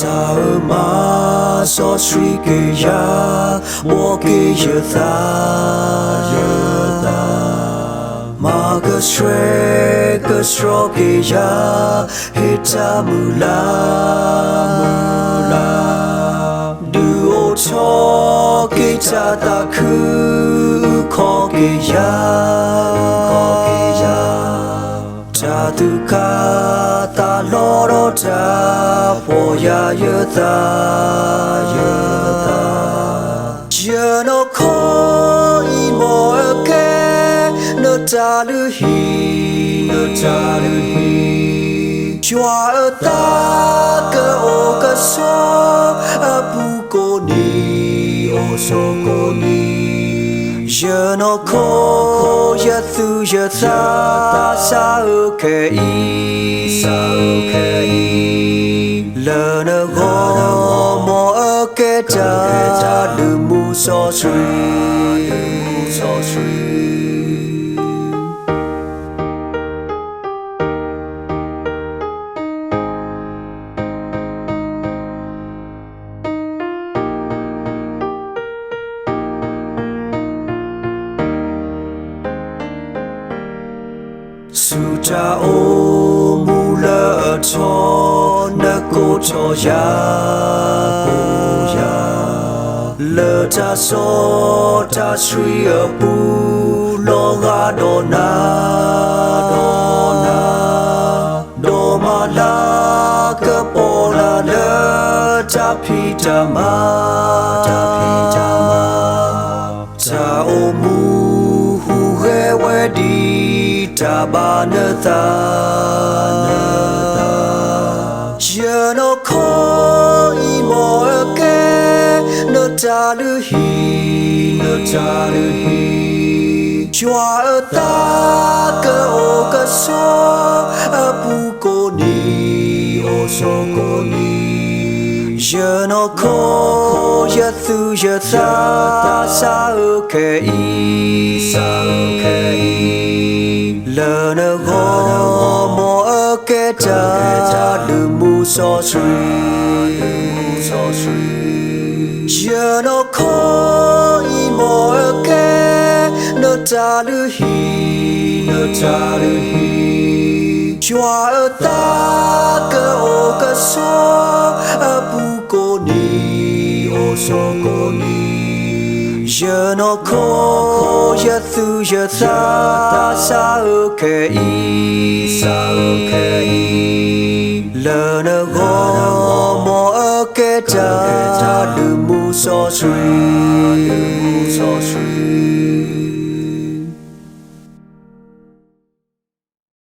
sao mà so suy kê ya mua kê ta mà cơ sro kê ya hita mula du ô cho kê ta khứ khó kê ya ta tu ka ta lo ro ta po ya ta je no ko I mo ke no ta lu hi chua ta ke o ka so apu ko ni o so ko ni je no ko ya tu ya ta sa ke I le na go mo ke ta lu mu so sui su cha o mu la cho na ko cho ya le ta so ta sui a pu lo ga do ma la ka po la le ta pi ta ma ta o mu hu he we di ta ba na ta je no ko I mo ke no ta lu hi chua ta ke o ka so apu ko ni o so ko ni je no ko ya tu ya ta sa ke I le na go mo ke ta lu mu so sui je no ko I mo ke no ta lu hi chua ta ke o ka so apu ko ni o so ko ni je no ko ya tu ya ta sa ke I le na go mo ke ta lu mu so sui